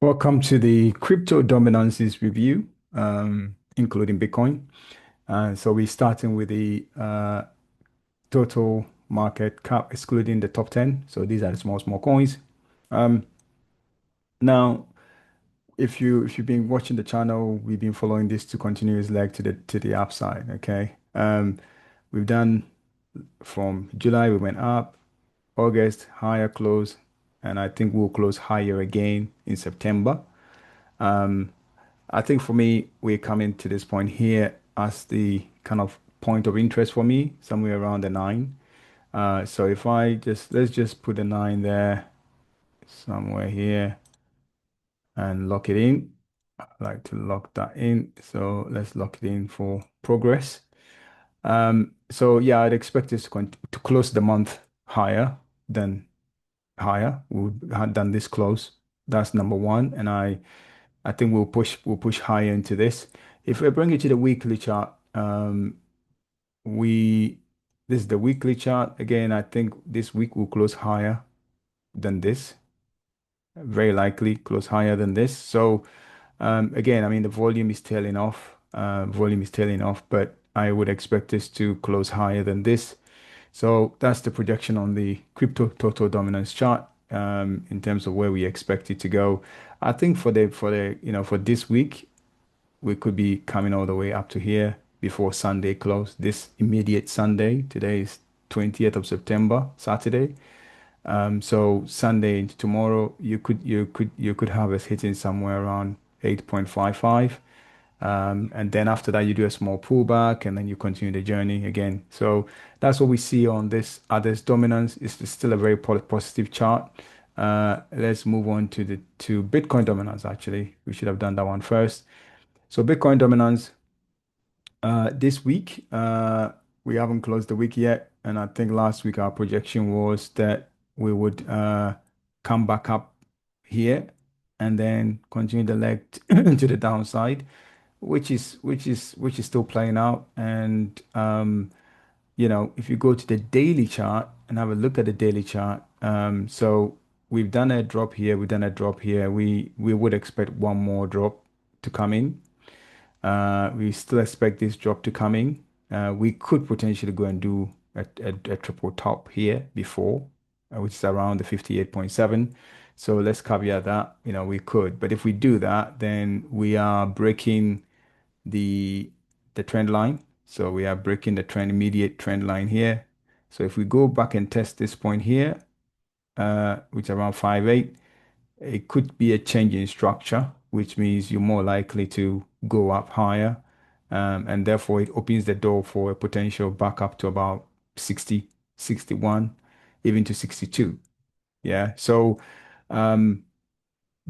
Welcome to the crypto dominances review, including Bitcoin. So we're starting with the total market cap, excluding the top 10. So these are the small coins. Um, Now, if you've been watching the channel, we've been following this to continuous leg to the upside. Okay. We've done from July, we went up, August, higher close, and I think we'll close higher again in September. Um, I think for me, we're coming to this point here as the kind of point of interest for me, somewhere around the nine. So if I just let's just put a nine there somewhere here and lock it in. I like to lock that in. So let's lock it in for progress. So yeah, I'd expect us to close the month higher than higher. We had done this close. That's number one. And I think we'll push higher into this. If we bring it to the weekly chart, we this is the weekly chart. Again, I think this week will close higher than this. Very likely close higher than this. So again, I mean the volume is tailing off. Volume is tailing off, but I would expect this to close higher than this. So that's the projection on the crypto total dominance chart in terms of where we expect it to go. I think for this week, we could be coming all the way up to here before Sunday close. This immediate Sunday. Today is 20th of September, Saturday. So Sunday into tomorrow, you could have us hitting somewhere around 8.55. And then after that, you do a small pullback and then you continue the journey again. So that's what we see on this others dominance. It's still a very positive chart. Let's move on to Bitcoin dominance, actually. We should have done that one first. So Bitcoin dominance this week, we haven't closed the week yet, and I think last week our projection was that we would come back up here and then continue the leg to the downside, which is still playing out. And if you go to the daily chart and have a look at the daily chart, so we've done a drop here, we've done a drop here. We would expect one more drop to come in. We still expect this drop to come in. We could potentially go and do a triple top here before, which is around the 58.7. So let's caveat that, we could. But if we do that, then we are breaking the the trend line. So we are breaking the immediate trend line here. So if we go back and test this point here, which is around 5.8, it could be a change in structure, which means you're more likely to go up higher. And therefore, it opens the door for a potential back up to about 60, 61, even to 62. Yeah. So, um,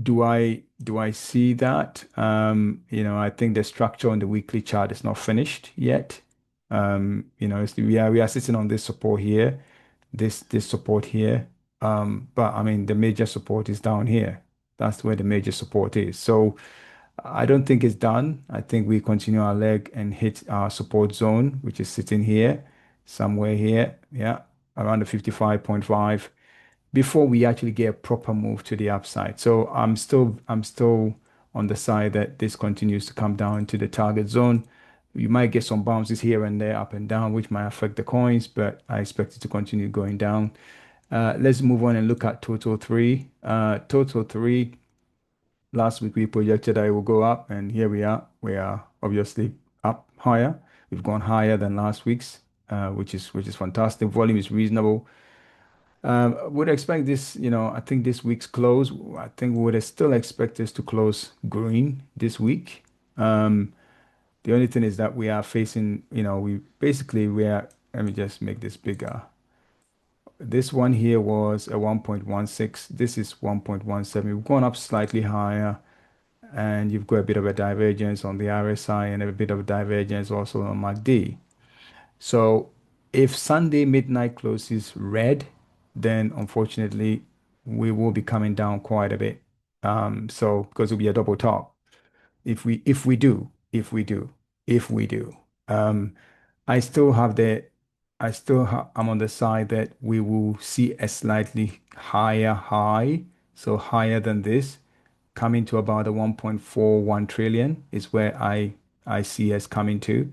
do I see that? I think the structure on the weekly chart is not finished yet. We are sitting on this support here, this support here. But I mean the major support is down here. That's where the major support is. So I don't think it's done. I think we continue our leg and hit our support zone, which is sitting here, somewhere here. Yeah, around the 55.5 before we actually get a proper move to the upside. So I'm still on the side that this continues to come down to the target zone. You might get some bounces here and there, up and down, which might affect the coins, but I expect it to continue going down. Let's move on and look at total three. Total three, last week we projected that it will go up, and here we are. We are obviously up higher. We've gone higher than last week's, which is fantastic. Volume is reasonable. Would expect this, I think this week's close, I think we would still expect this to close green this week. Um, the only thing is that we are facing, let me just make this bigger. This one here was a 1.16. This is 1.17. We've gone up slightly higher, and you've got a bit of a divergence on the RSI and a bit of a divergence also on MACD. So if Sunday midnight closes red, then unfortunately we will be coming down quite a bit. So because it'll be a double top. If we do. Um, I still have the I'm on the side that we will see a slightly higher high, so higher than this, coming to about the 1.41 trillion is where I see us coming to,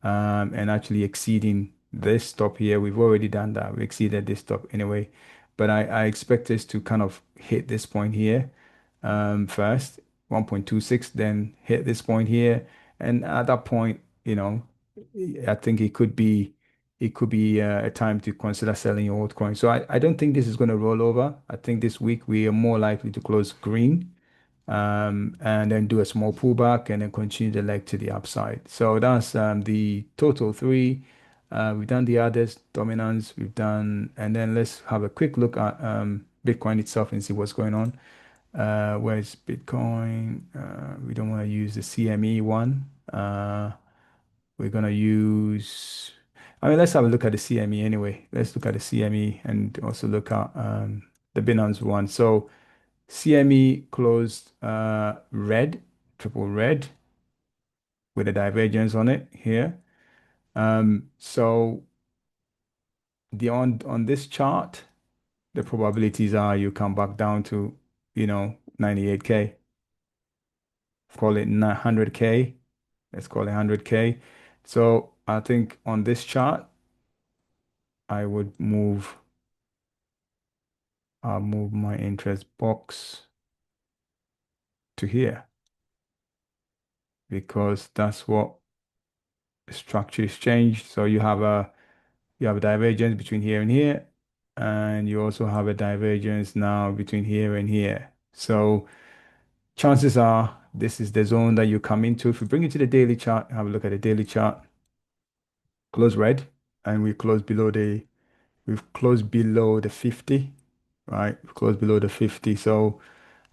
and actually exceeding this stop here. We've already done that. We exceeded this stop anyway, but I expect us to kind of hit this point here first, 1.26, then hit this point here, and at that point, I think it could be a time to consider selling your altcoin. So I don't think this is going to roll over. I think this week we are more likely to close green, and then do a small pullback and then continue the leg to the upside. So that's the total three. We've done the others, dominance, we've done, and then let's have a quick look at Bitcoin itself and see what's going on. Where's Bitcoin? We don't want to use the CME one. We're gonna use, I mean, let's have a look at the CME anyway. Let's look at the CME and also look at the Binance one. So CME closed red, triple red with a divergence on it here. So the on this chart, the probabilities are you come back down to, 98K, call it 900K. Let's call it 100K. So I think on this chart, I would I'll move my interest box to here because that's what the structure is changed. So you have a divergence between here and here, and you also have a divergence now between here and here. So chances are this is the zone that you come into. If we bring it to the daily chart, have a look at the daily chart, close red, and we've closed below the 50, right? We've closed below the 50. So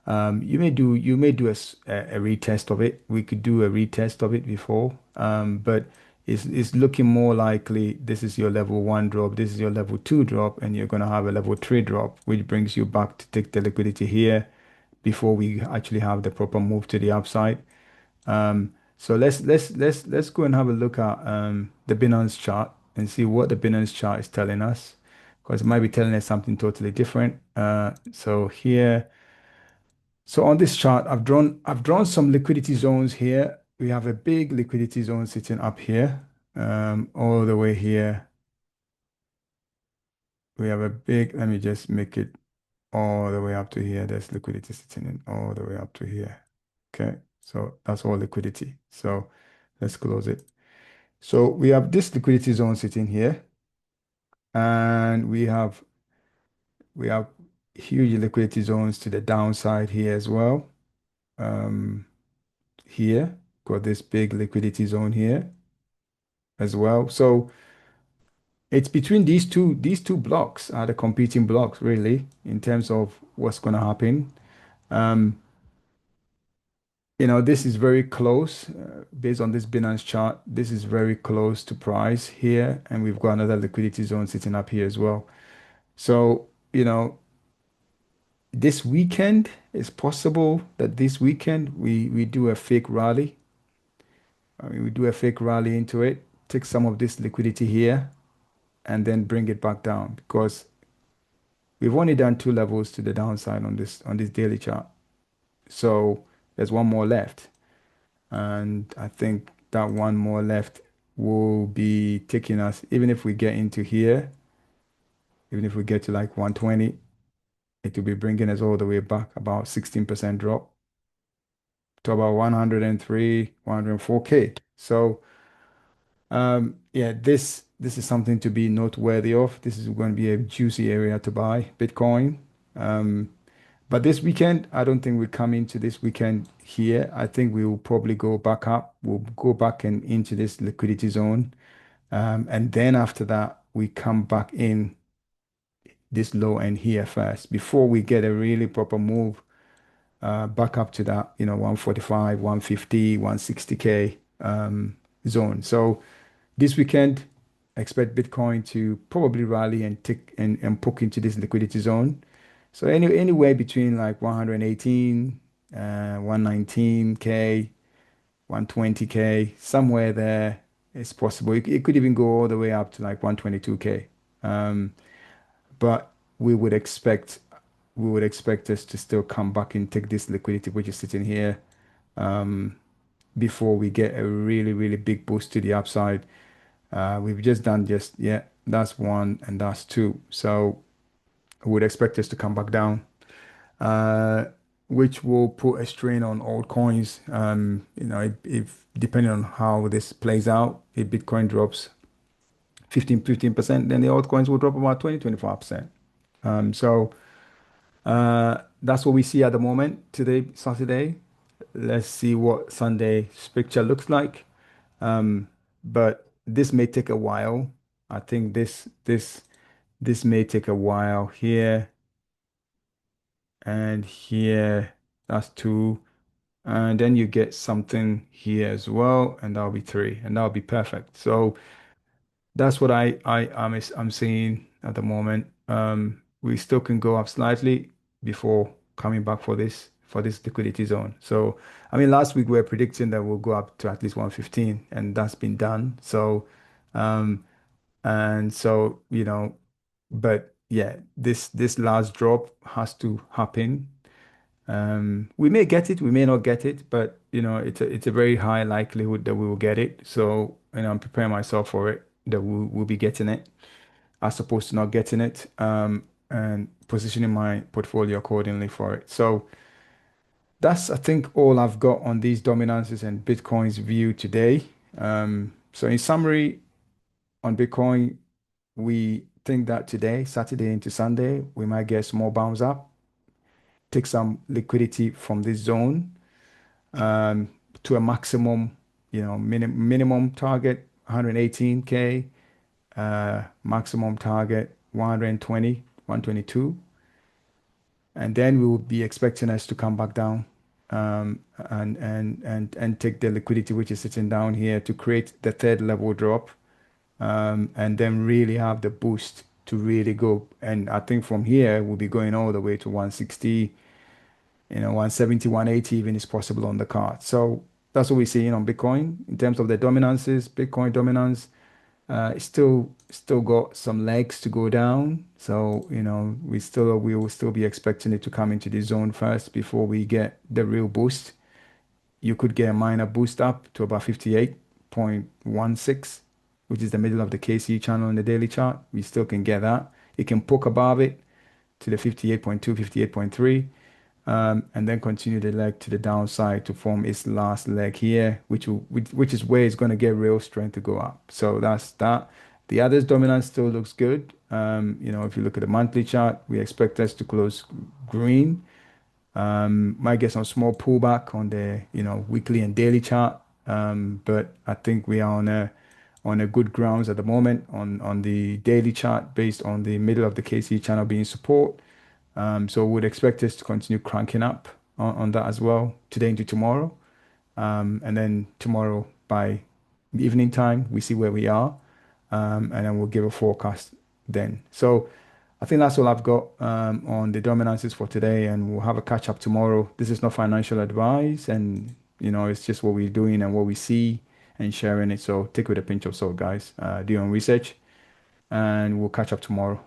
you may do a retest of it. We could do a retest of it before, but it's looking more likely this is your level one drop, this is your level two drop, and you're gonna have a level three drop, which brings you back to take the liquidity here before we actually have the proper move to the upside. So let's go and have a look at the Binance chart and see what the Binance chart is telling us, because it might be telling us something totally different. So here. So on this chart, I've drawn some liquidity zones here. We have a big liquidity zone sitting up here, all the way here. We have a big, let me just make it all the way up to here. There's liquidity sitting in all the way up to here. Okay, so that's all liquidity. So let's close it. So we have this liquidity zone sitting here, and we have huge liquidity zones to the downside here as well. Um, Here, got this big liquidity zone here as well. So it's between these two blocks are the competing blocks really in terms of what's going to happen. Um, this is very close based on this Binance chart. This is very close to price here, and we've got another liquidity zone sitting up here as well. So, this weekend it's possible that this weekend we do a fake rally. I mean, we do a fake rally into it, take some of this liquidity here, and then bring it back down because we've only done two levels to the downside on this daily chart. So there's one more left. And I think that one more left will be taking us, even if we get into here, even if we get to like 120, it will be bringing us all the way back about 16% drop to about 103, 104K. So yeah, this is something to be noteworthy of. This is going to be a juicy area to buy Bitcoin. Um, but this weekend, I don't think we come into this weekend here. I think we will probably go back up. We'll go back and into this liquidity zone. And then after that, we come back in this low end here first before we get a really proper move back up to that, 145, 150, 160K zone. So this weekend, expect Bitcoin to probably rally and tick and poke into this liquidity zone. So anywhere between like 118, 119K, 120K, somewhere there is possible. It could even go all the way up to like 122K. But we would expect we would expect us to still come back and take this liquidity, which is sitting here, um, before we get a really, really big boost to the upside. We've just done just, yeah, that's one and that's two. So I would expect us to come back down, uh, which will put a strain on altcoins. If depending on how this plays out, if Bitcoin drops 15%, then the altcoins will drop about 20-25%. So that's what we see at the moment today, Saturday. Let's see what Sunday's picture looks like. But this may take a while. I think this may take a while here and here. That's two. And then you get something here as well, and that'll be three, and that'll be perfect. So that's what I'm seeing at the moment. We still can go up slightly before coming back for this liquidity zone. So I mean, last week we were predicting that we'll go up to at least 115, and that's been done. So um, and so but yeah, this last drop has to happen. We may get it, we may not get it, but it's a very high likelihood that we will get it. So, I'm preparing myself for it, that we'll be getting it, as opposed to not getting it, and positioning my portfolio accordingly for it. So that's, I think, all I've got on these dominances and Bitcoin's view today. So in summary, on Bitcoin, we think that today, Saturday into Sunday, we might get small bounce up, take some liquidity from this zone, um, to a maximum, minimum target 118K, maximum target 120, 122, and then we will be expecting us to come back down, and take the liquidity which is sitting down here to create the third level drop, and then really have the boost to really go. And I think from here we'll be going all the way to 160, 170, 180 even is possible on the card. So that's what we're seeing on Bitcoin in terms of the dominances. Bitcoin dominance, it's still got some legs to go down. So, we will still be expecting it to come into the zone first before we get the real boost. You could get a minor boost up to about 58.16, which is the middle of the KC channel in the daily chart. We still can get that. It can poke above it to the 58.2, 58.3, and then continue the leg to the downside to form its last leg here, which is where it's going to get real strength to go up. So that's that. The others dominance still looks good. If you look at the monthly chart, we expect us to close green. Might get some small pullback on the weekly and daily chart, but I think we are on a good grounds at the moment on the daily chart based on the middle of the KC channel being support. So would expect us to continue cranking up on that as well today into tomorrow. And then tomorrow by evening time, we see where we are. And then we'll give a forecast then. So I think that's all I've got, on the dominances for today, and we'll have a catch up tomorrow. This is not financial advice, and it's just what we're doing and what we see and sharing it. So take it with a pinch of salt, guys. Do your own research, and we'll catch up tomorrow.